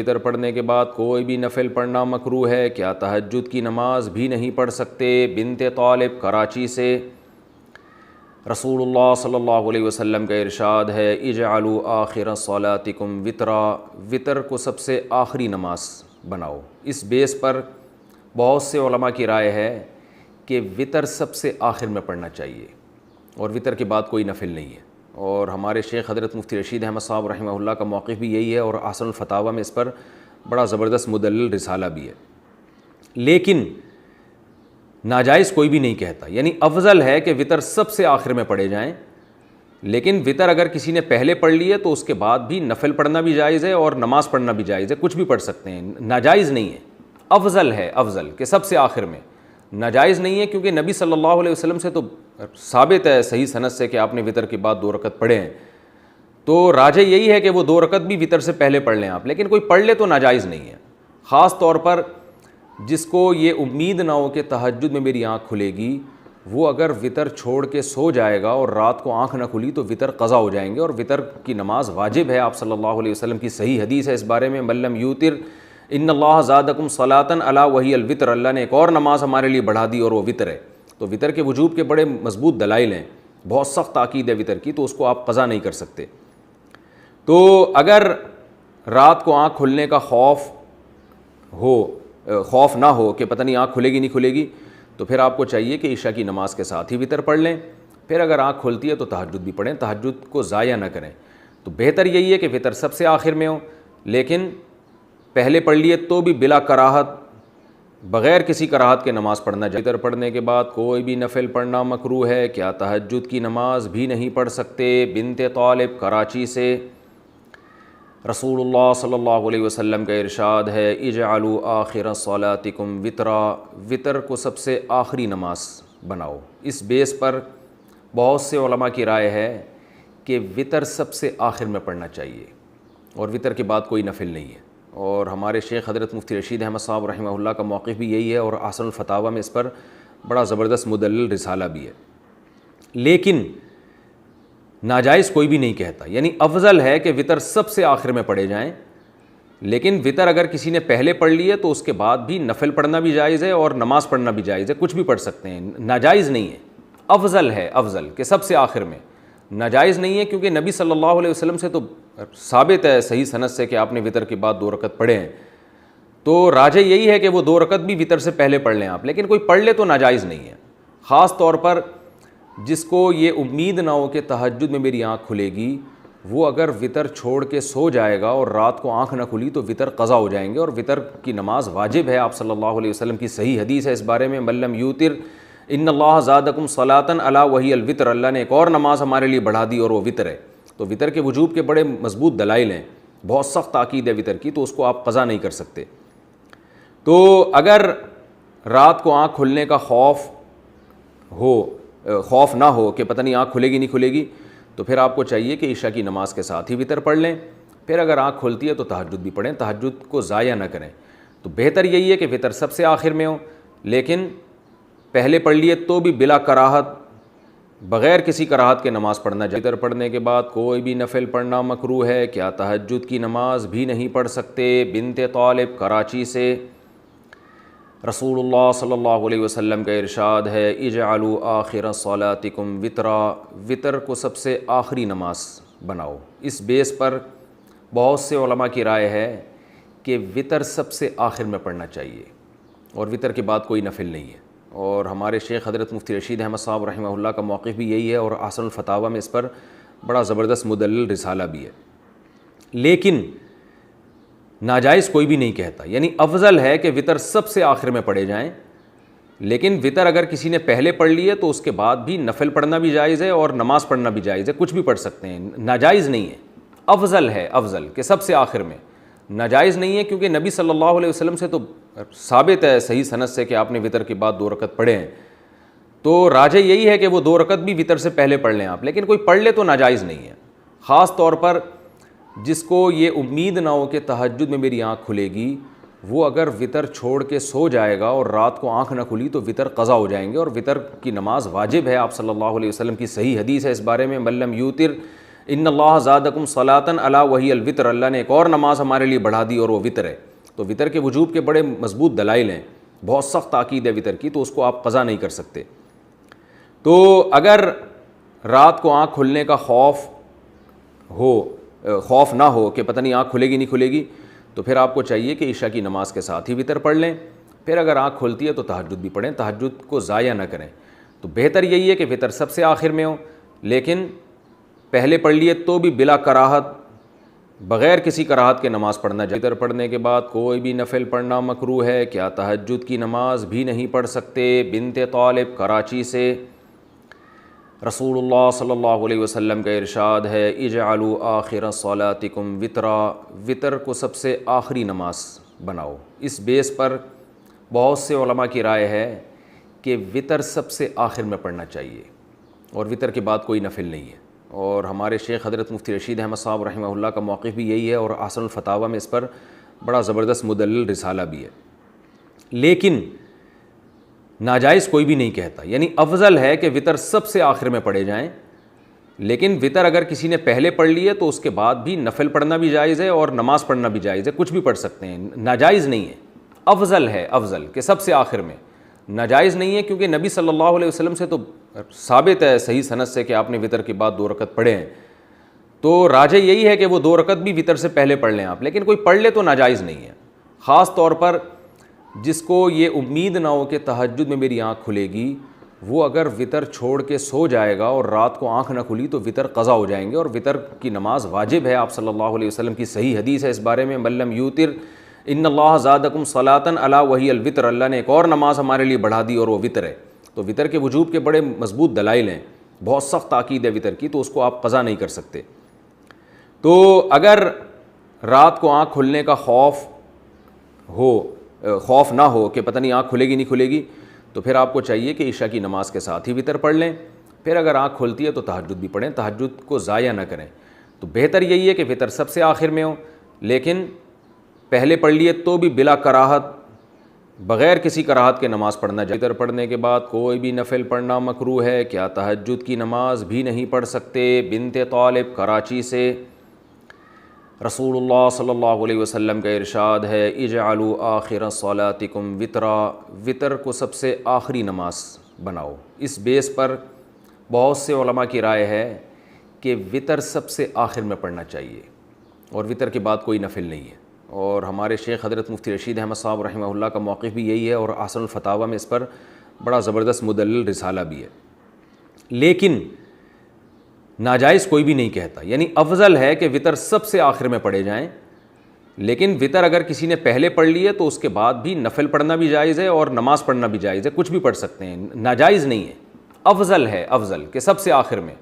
وتر پڑھنے کے بعد کوئی بھی نفل پڑھنا مکروہ ہے، کیا تہجد کی نماز بھی نہیں پڑھ سکتے؟ بنت طالب کراچی سے۔ رسول اللہ صلی اللہ علیہ وسلم کا ارشاد ہے، اجعلوا آخر صلاتکم وترا، وتر کو سب سے آخری نماز بناؤ۔ اس بیس پر بہت سے علماء کی رائے ہے کہ وتر سب سے آخر میں پڑھنا چاہیے اور وتر کے بعد کوئی نفل نہیں ہے، اور ہمارے شیخ حضرت مفتی رشید احمد صاحب رحمہ اللہ کا موقف بھی یہی ہے، اور احسن الفتاویٰ میں اس پر بڑا زبردست مدلل رسالہ بھی ہے۔ لیکن ناجائز کوئی بھی نہیں کہتا، یعنی افضل ہے کہ وتر سب سے آخر میں پڑھے جائیں، لیکن وتر اگر کسی نے پہلے پڑھ لی ہے تو اس کے بعد بھی نفل پڑھنا بھی جائز ہے اور نماز پڑھنا بھی جائز ہے، کچھ بھی پڑھ سکتے ہیں، ناجائز نہیں ہے، افضل ہے، افضل کہ سب سے آخر میں۔ ناجائز نہیں ہے کیونکہ نبی صلی اللہ علیہ وسلم سے تو ثابت ہے صحیح سند سے کہ آپ نے وتر کے بعد 2 رکعت پڑھے ہیں، تو راجح یہی ہے کہ وہ 2 رکعت بھی وتر سے پہلے پڑھ لیں آپ، لیکن کوئی پڑھ لے تو ناجائز نہیں ہے۔ خاص طور پر جس کو یہ امید نہ ہو کہ تہجد میں میری آنکھ کھلے گی، وہ اگر وتر چھوڑ کے سو جائے گا اور رات کو آنکھ نہ کھلی تو وتر قضا ہو جائیں گے، اور وتر کی نماز واجب ہے۔ آپ صلی اللہ علیہ وسلم کی صحیح حدیث ہے اس بارے میں، من لم یوتر ان اللہ زادکم صلاۃ الا وہی الوتر، اللہ نے ایک اور نماز ہمارے لیے بڑھا دی اور وہ وتر ہے۔ تو وتر کے وجوب کے بڑے مضبوط دلائل ہیں، بہت سخت تاکید ہے وتر کی، تو اس کو آپ قضا نہیں کر سکتے۔ تو اگر رات کو آنکھ کھلنے کا خوف نہ ہو کہ پتہ نہیں آنکھ کھلے گی نہیں کھلے گی، تو پھر آپ کو چاہیے کہ عشاء کی نماز کے ساتھ ہی وتر پڑھ لیں، پھر اگر آنکھ کھلتی ہے تو تہجد بھی پڑھیں، تہجد کو ضائع نہ کریں۔ تو بہتر یہی ہے کہ وتر سب سے آخر میں ہو، لیکن پہلے پڑھ لیے تو بھی بلا کراہت، بغیر کسی کراہت کے نماز پڑھنا جائے۔ وتر پڑھنے کے بعد کوئی بھی نفل پڑھنا مکروہ ہے، کیا تہجد کی نماز بھی نہیں پڑھ سکتے؟ بنت طالب کراچی سے۔ رسول اللہ صلی اللہ علیہ وسلم کا ارشاد ہے، اجعلوا آخر صلاتکم وترا، وتر کو سب سے آخری نماز بناؤ۔ اس بیس پر بہت سے علماء کی رائے ہے کہ وتر سب سے آخر میں پڑھنا چاہیے اور وتر کے بعد کوئی نفل نہیں ہے، اور ہمارے شیخ حضرت مفتی رشید احمد صاحب رحمہ اللہ کا موقف بھی یہی ہے، اور احسن الفتاویٰ میں اس پر بڑا زبردست مدلل رسالہ بھی ہے۔ لیکن ناجائز کوئی بھی نہیں کہتا، یعنی افضل ہے کہ وتر سب سے آخر میں پڑھے جائیں، لیکن وتر اگر کسی نے پہلے پڑھ لی ہے تو اس کے بعد بھی نفل پڑھنا بھی جائز ہے اور نماز پڑھنا بھی جائز ہے، کچھ بھی پڑھ سکتے ہیں، ناجائز نہیں ہے، افضل ہے، افضل کہ سب سے آخر میں۔ ناجائز نہیں ہے کیونکہ نبی صلی اللہ علیہ وسلم سے تو ثابت ہے صحیح سند سے کہ آپ نے وتر کے بعد 2 رکعت پڑھے ہیں، تو راجح یہی ہے کہ وہ 2 رکعت بھی وتر سے پہلے پڑھ لیں آپ، لیکن کوئی پڑھ لے تو ناجائز نہیں ہے۔ خاص طور پر جس کو یہ امید نہ ہو کہ تہجد میں میری آنکھ کھلے گی، وہ اگر وتر چھوڑ کے سو جائے گا اور رات کو آنکھ نہ کھلی تو وتر قضا ہو جائیں گے، اور وتر کی نماز واجب ہے۔ آپ صلی اللہ علیہ وسلم کی صحیح حدیث ہے اس بارے میں، من لم یوتر ان اللہ زادکم صلاۃ الا وہی الوتر، اللہ نے ایک اور نماز ہمارے لیے بڑھا دی اور وہ وتر ہے۔ تو وتر کے وجوب کے بڑے مضبوط دلائل ہیں، بہت سخت تاکید ہے وتر کی، تو اس کو آپ قضا نہیں کر سکتے۔ تو اگر رات کو آنکھ کھلنے کا خوف نہ ہو کہ پتہ نہیں آنکھ کھلے گی نہیں کھلے گی، تو پھر آپ کو چاہیے کہ عشاء کی نماز کے ساتھ ہی وتر پڑھ لیں، پھر اگر آنکھ کھلتی ہے تو تہجد بھی پڑھیں، تہجد کو ضائع نہ کریں۔ تو بہتر یہی ہے کہ وتر سب سے آخر میں ہو، لیکن پہلے پڑھ لیے تو بھی بلا کراہت، بغیر کسی کراہت کے نماز پڑھنا جائے۔ وتر پڑھنے کے بعد کوئی بھی نفل پڑھنا مکروہ ہے، کیا تہجد کی نماز بھی نہیں پڑھ سکتے؟ بنت طالب کراچی سے۔ رسول اللہ صلی اللہ علیہ وسلم کا ارشاد ہے، اجعلوا آخر صلاتکم وترا، وتر کو سب سے آخری نماز بناؤ۔ اس بیس پر بہت سے علماء کی رائے ہے کہ وتر سب سے آخر میں پڑھنا چاہیے اور وتر کے بعد کوئی نفل نہیں ہے، اور ہمارے شیخ حضرت مفتی رشید احمد صاحب رحمہ اللہ کا موقف بھی یہی ہے، اور احسن الفتاویٰ میں اس پر بڑا زبردست مدلل رسالہ بھی ہے۔ لیکن ناجائز کوئی بھی نہیں کہتا، یعنی افضل ہے کہ وتر سب سے آخر میں پڑھے جائیں، لیکن وتر اگر کسی نے پہلے پڑھ لی ہے تو اس کے بعد بھی نفل پڑھنا بھی جائز ہے اور نماز پڑھنا بھی جائز ہے، کچھ بھی پڑھ سکتے ہیں، ناجائز نہیں ہے، افضل ہے، افضل کہ سب سے آخر میں۔ ناجائز نہیں ہے کیونکہ نبی صلی اللہ علیہ وسلم سے تو ثابت ہے صحیح سند سے کہ آپ نے وتر کے بعد 2 رکعت پڑھے ہیں، تو راجح یہی ہے کہ وہ 2 رکعت بھی وتر سے پہلے پڑھ لیں آپ، لیکن کوئی پڑھ لے تو ناجائز نہیں ہے۔ خاص طور پر جس کو یہ امید نہ ہو کہ تہجد میں میری آنکھ کھلے گی، وہ اگر وتر چھوڑ کے سو جائے گا اور رات کو آنکھ نہ کھلی تو وتر قضا ہو جائیں گے، اور وتر کی نماز واجب ہے۔ آپ صلی اللہ علیہ وسلم کی صحیح حدیث ہے اس بارے میں، من لم یوتر ان اللہ زادکم صلاۃ الا وہی الوتر، اللہ نے ایک اور نماز ہمارے لیے بڑھا دی اور وہ وطر ہے۔ تو وطر کے وجوب کے بڑے مضبوط دلائل ہیں، بہت سخت تاکید ہے وطر کی، تو اس کو آپ قضا نہیں کر سکتے۔ تو اگر رات کو آنکھ کھلنے کا خوف نہ ہو کہ پتہ نہیں آنکھ کھلے گی نہیں کھلے گی، تو پھر آپ کو چاہیے کہ عشاء کی نماز کے ساتھ ہی وطر پڑھ لیں۔ پھر اگر آنکھ کھلتی ہے تو تہجد بھی پڑھیں، تہجد کو ضائع نہ کریں۔ تو بہتر یہی ہے کہ وطر سب سے آخر میں ہو، لیکن پہلے پڑھ لیے تو بھی بلا کراہت، بغیر کسی کراہت کے نماز پڑھنا جائے۔ وطر پڑھنے کے بعد کوئی بھی نفل پڑھنا مکروہ ہے، کیا تہجد کی نماز بھی نہیں پڑھ سکتے؟ بنت طالب کراچی سے۔ رسول اللہ صلی اللہ علیہ وسلم کا ارشاد ہے، اجعلوا آخر صلاتکم وطرا، وطر کو سب سے آخری نماز بناؤ۔ اس بیس پر بہت سے علماء کی رائے ہے کہ وطر سب سے آخر میں پڑھنا چاہیے، اور وطر کے بعد کوئی نفل نہیں ہے۔ اور ہمارے شیخ حضرت مفتی رشید احمد صاحب رحمہ اللہ کا موقف بھی یہی ہے، اور احسن الفتاویٰ میں اس پر بڑا زبردست مدلل رسالہ بھی ہے۔ لیکن ناجائز کوئی بھی نہیں کہتا، یعنی افضل ہے کہ وطر سب سے آخر میں پڑھے جائیں، لیکن وطر اگر کسی نے پہلے پڑھ لی ہے تو اس کے بعد بھی نفل پڑھنا بھی جائز ہے اور نماز پڑھنا بھی جائز ہے، کچھ بھی پڑھ سکتے ہیں، ناجائز نہیں ہے۔ افضل ہے، افضل کہ سب سے آخر میں، ناجائز نہیں ہے، کیونکہ نبی صلی اللہ علیہ وسلم سے تو ثابت ہے صحیح سند سے کہ آپ نے وطر کے بعد 2 رکعت پڑھے ہیں، تو راجح یہی ہے کہ وہ 2 رکعت بھی وطر سے پہلے پڑھ لیں آپ، لیکن کوئی پڑھ لے تو ناجائز نہیں ہے۔ خاص طور پر جس کو یہ امید نہ ہو کہ تہجد میں میری آنکھ کھلے گی، وہ اگر وطر چھوڑ کے سو جائے گا اور رات کو آنکھ نہ کھلی تو وطر قضا ہو جائیں گے، اور وطر کی نماز واجب ہے۔ آپ صلی اللہ علیہ وسلم کی صحیح حدیث ہے اس بارے میں، من لم یوتر ان اللہ زادکم صلاۃ الا وہی الوتر، اللہ نے ایک اور نماز ہمارے لیے بڑھا دی اور وہ وطر ہے۔ تو وطر کے وجوب کے بڑے مضبوط دلائل ہیں، بہت سخت تاکید ہے وطر کی، تو اس کو آپ قضا نہیں کر سکتے۔ تو اگر رات کو آنکھ کھلنے کا خوف نہ ہو کہ پتہ نہیں آنکھ کھلے گی نہیں کھلے گی، تو پھر آپ کو چاہیے کہ عشاء کی نماز کے ساتھ ہی وطر پڑھ لیں۔ پھر اگر آنکھ کھلتی ہے تو تہجد بھی پڑھیں، تہجد کو ضائع نہ کریں۔ تو بہتر یہی ہے کہ وطر سب سے آخر میں ہو، لیکن پہلے پڑھ لیے تو بھی بلا کراہت، بغیر کسی کراہت کے نماز پڑھنا جائے۔ وطر پڑھنے کے بعد کوئی بھی نفل پڑھنا مکروہ ہے، کیا تہجد کی نماز بھی نہیں پڑھ سکتے؟ بنت طالب کراچی سے۔ رسول اللہ صلی اللہ علیہ وسلم کا ارشاد ہے، اجعلوا آخر صلاتکم وطرا، وطر کو سب سے آخری نماز بناؤ۔ اس بیس پر بہت سے علماء کی رائے ہے کہ وطر سب سے آخر میں پڑھنا چاہیے، اور وطر کے بعد کوئی نفل نہیں ہے۔ اور ہمارے شیخ حضرت مفتی رشید احمد صاحب رحمہ اللہ کا موقف بھی یہی ہے، اور احسن الفتاویٰ میں اس پر بڑا زبردست مدلل رسالہ بھی ہے۔ لیکن ناجائز کوئی بھی نہیں کہتا، یعنی افضل ہے کہ وطر سب سے آخر میں پڑھے جائیں، لیکن وطر اگر کسی نے پہلے پڑھ لی ہے تو اس کے بعد بھی نفل پڑھنا بھی جائز ہے اور نماز پڑھنا بھی جائز ہے، کچھ بھی پڑھ سکتے ہیں، ناجائز نہیں ہے۔ افضل ہے، افضل کہ سب سے آخر میں،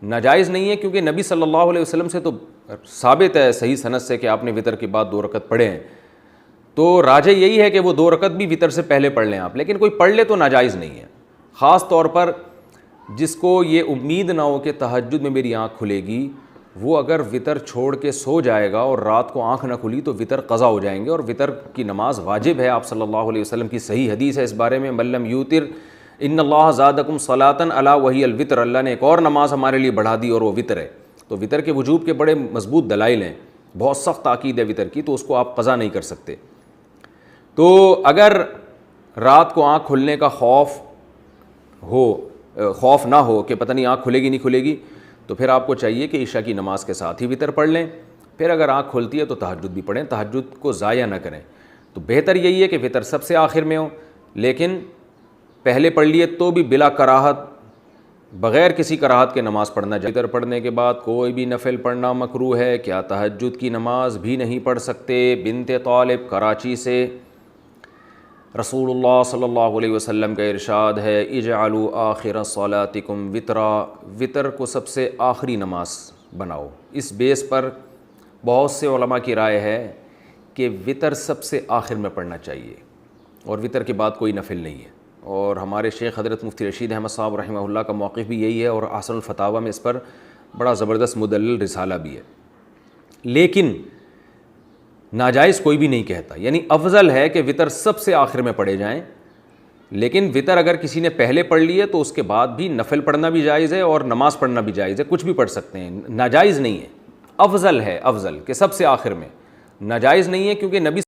ناجائز نہیں ہے، کیونکہ نبی صلی اللہ علیہ وسلم سے تو ثابت ہے صحیح سند سے کہ آپ نے وطر کے بعد 2 رکعت پڑھے ہیں، تو راجح یہی ہے کہ وہ 2 رکعت بھی وطر سے پہلے پڑھ لیں آپ، لیکن کوئی پڑھ لے تو ناجائز نہیں ہے۔ خاص طور پر جس کو یہ امید نہ ہو کہ تہجد میں میری آنکھ کھلے گی، وہ اگر وطر چھوڑ کے سو جائے گا اور رات کو آنکھ نہ کھلی تو وطر قضا ہو جائیں گے، اور وطر کی نماز واجب ہے۔ آپ صلی اللہ علیہ وسلم کی صحیح حدیث ہے اس بارے میں، من لم یوتر ان اللہ زادکم صلاۃ الا وہی الوتر، اللہ نے ایک اور نماز ہمارے لیے بڑھا دی اور وہ وطر ہے۔ تو وطر کے وجوب کے بڑے مضبوط دلائل ہیں، بہت سخت تاکید ہے وطر کی، تو اس کو آپ قضا نہیں کر سکتے۔ تو اگر رات کو آنکھ کھلنے کا خوف نہ ہو کہ پتہ نہیں آنکھ کھلے گی نہیں کھلے گی، تو پھر آپ کو چاہیے کہ عشاء کی نماز کے ساتھ ہی وطر پڑھ لیں۔ پھر اگر آنکھ کھلتی ہے تو تہجد بھی پڑھیں، تہجد کو ضائع نہ کریں۔ تو بہتر یہی ہے کہ وطر سب سے آخر میں ہو، لیکن پہلے پڑھ لیے تو بھی بلا کراہت، بغیر کسی کراہت کے نماز پڑھنا جائے۔ وطر پڑھنے کے بعد کوئی بھی نفل پڑھنا مکروہ ہے، کیا تہجد کی نماز بھی نہیں پڑھ سکتے؟ بنت طالب کراچی سے۔ رسول اللہ صلی اللہ علیہ وسلم کا ارشاد ہے، اجعلوا آخر صلاتکم وطرا، وطر کو سب سے آخری نماز بناؤ۔ اس بیس پر بہت سے علماء کی رائے ہے کہ وطر سب سے آخر میں پڑھنا چاہیے، اور وطر کے بعد کوئی نفل نہیں ہے۔ اور ہمارے شیخ حضرت مفتی رشید احمد صاحب رحمہ اللہ کا موقف بھی یہی ہے، اور احسن الفتاویٰ میں اس پر بڑا زبردست مدلل رسالہ بھی ہے۔ لیکن ناجائز کوئی بھی نہیں کہتا، یعنی افضل ہے کہ وطر سب سے آخر میں پڑھے جائیں، لیکن وطر اگر کسی نے پہلے پڑھ لی ہے تو اس کے بعد بھی نفل پڑھنا بھی جائز ہے اور نماز پڑھنا بھی جائز ہے, کچھ بھی پڑھ سکتے ہیں, ناجائز نہیں ہے, افضل ہے, افضل کہ سب سے آخر میں, ناجائز نہیں ہے, کیونکہ نبی